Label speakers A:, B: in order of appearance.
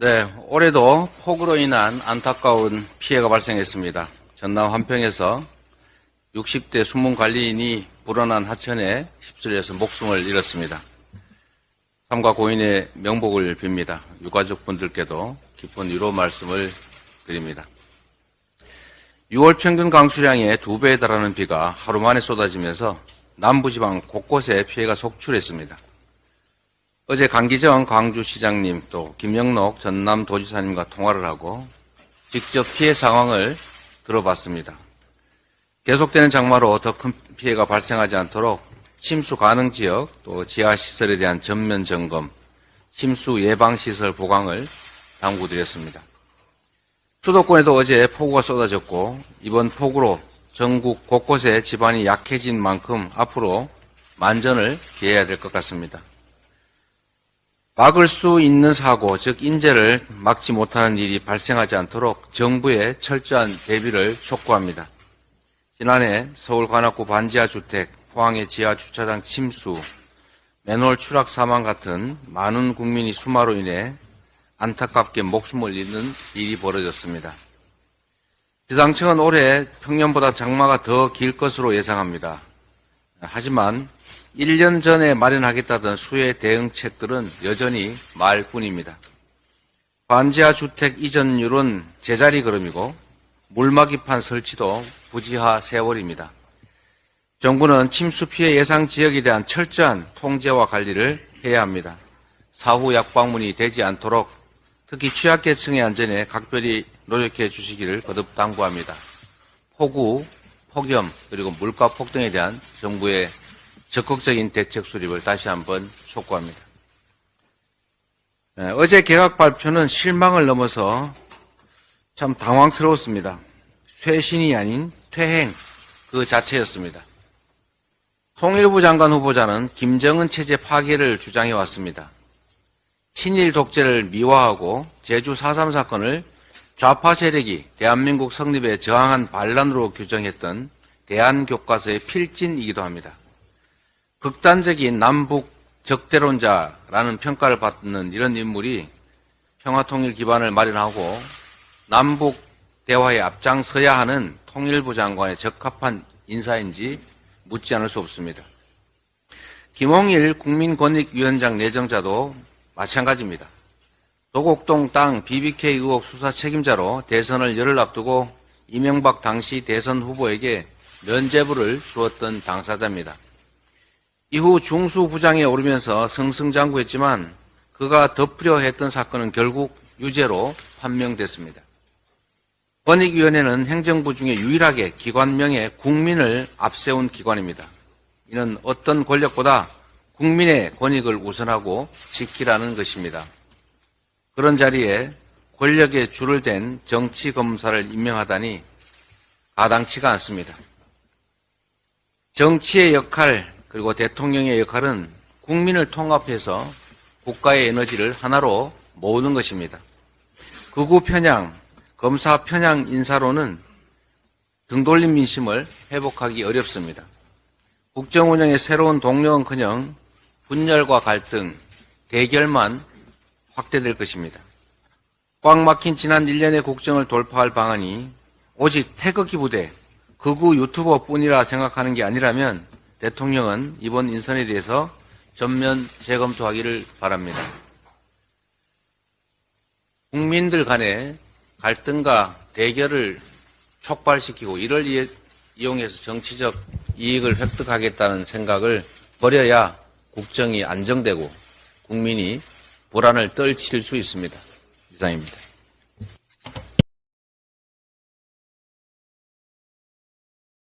A: 네, 올해도 폭우로 인한 안타까운 피해가 발생했습니다. 전남 한평에서 60대 수문 관리인이 불어난 하천에 휩쓸려서 목숨을 잃었습니다. 삼가 고인의 명복을 빕니다. 유가족분들께도 깊은 위로 말씀을 드립니다. 6월 평균 강수량의 2배에 달하는 비가 하루 만에 쏟아지면서 남부지방 곳곳에 피해가 속출했습니다. 어제 강기정 광주시장님 또 김영록 전남도지사님과 통화를 하고 직접 피해 상황을 들어봤습니다. 계속되는 장마로 더 큰 피해가 발생하지 않도록 침수 가능 지역 또 지하시설에 대한 전면 점검, 침수 예방시설 보강을 당부드렸습니다. 수도권에도 어제 폭우가 쏟아졌고 이번 폭우로 전국 곳곳에 지반이 약해진 만큼 앞으로 만전을 기해야 될 것 같습니다. 막을 수 있는 사고, 즉 인재를 막지 못하는 일이 발생하지 않도록 정부의 철저한 대비를 촉구합니다. 지난해 서울 관악구 반지하 주택, 포항의 지하 주차장 침수, 맨홀 추락 사망 같은 많은 국민이 수마로 인해 안타깝게 목숨을 잃는 일이 벌어졌습니다. 기상청은 올해 평년보다 장마가 더 길 것으로 예상합니다. 하지만 1년 전에 마련하겠다던 수해 대응책들은 여전히 말뿐입니다. 반지하 주택 이전율은 제자리 걸음이고 물막이판 설치도 부지하 세월입니다. 정부는 침수 피해 예상 지역에 대한 철저한 통제와 관리를 해야 합니다. 사후 약방문이 되지 않도록 특히 취약계층의 안전에 각별히 노력해 주시기를 거듭 당부합니다. 폭우, 폭염, 그리고 물가 폭등에 대한 정부의 적극적인 대책 수립을 다시 한번 촉구합니다. 어제 개각 발표는 실망을 넘어서 참 당황스러웠습니다. 쇄신이 아닌 퇴행 그 자체였습니다. 통일부 장관 후보자는 김정은 체제 파괴를 주장해 왔습니다. 친일 독재를 미화하고 제주 4.3 사건을 좌파 세력이 대한민국 성립에 저항한 반란으로 규정했던 대한교과서의 필진이기도 합니다. 극단적인 남북 적대론자라는 평가를 받는 이런 인물이 평화통일 기반을 마련하고 남북 대화에 앞장서야 하는 통일부 장관에 적합한 인사인지 묻지 않을 수 없습니다. 김홍일 국민권익위원장 내정자도 마찬가지입니다. 도곡동 땅 BBK 의혹 수사 책임자로 대선을 열흘 앞두고 이명박 당시 대선 후보에게 면죄부를 주었던 당사자입니다. 이후 중수부장에 오르면서 승승장구했지만 그가 덮으려 했던 사건은 결국 유죄로 판명됐습니다. 권익위원회는 행정부 중에 유일하게 기관명에 국민을 앞세운 기관입니다. 이는 어떤 권력보다 국민의 권익을 우선하고 지키라는 것입니다. 그런 자리에 권력에 줄을 댄 정치검사를 임명하다니 가당치가 않습니다. 정치의 역할 그리고 대통령의 역할은 국민을 통합해서 국가의 에너지를 하나로 모으는 것입니다. 극우 편향, 검사 편향 인사로는 등 돌린 민심을 회복하기 어렵습니다. 국정 운영의 새로운 동력은커녕 분열과 갈등, 대결만 확대될 것입니다. 꽉 막힌 지난 1년의 국정을 돌파할 방안이 오직 태극기 부대, 극우 유튜버뿐이라 생각하는 게 아니라면 대통령은 이번 인선에 대해서 전면 재검토하기를 바랍니다. 국민들 간의 갈등과 대결을 촉발시키고 이를 이용해서 정치적 이익을 획득하겠다는 생각을 버려야 국정이 안정되고 국민이 불안을 떨칠 수 있습니다. 이상입니다.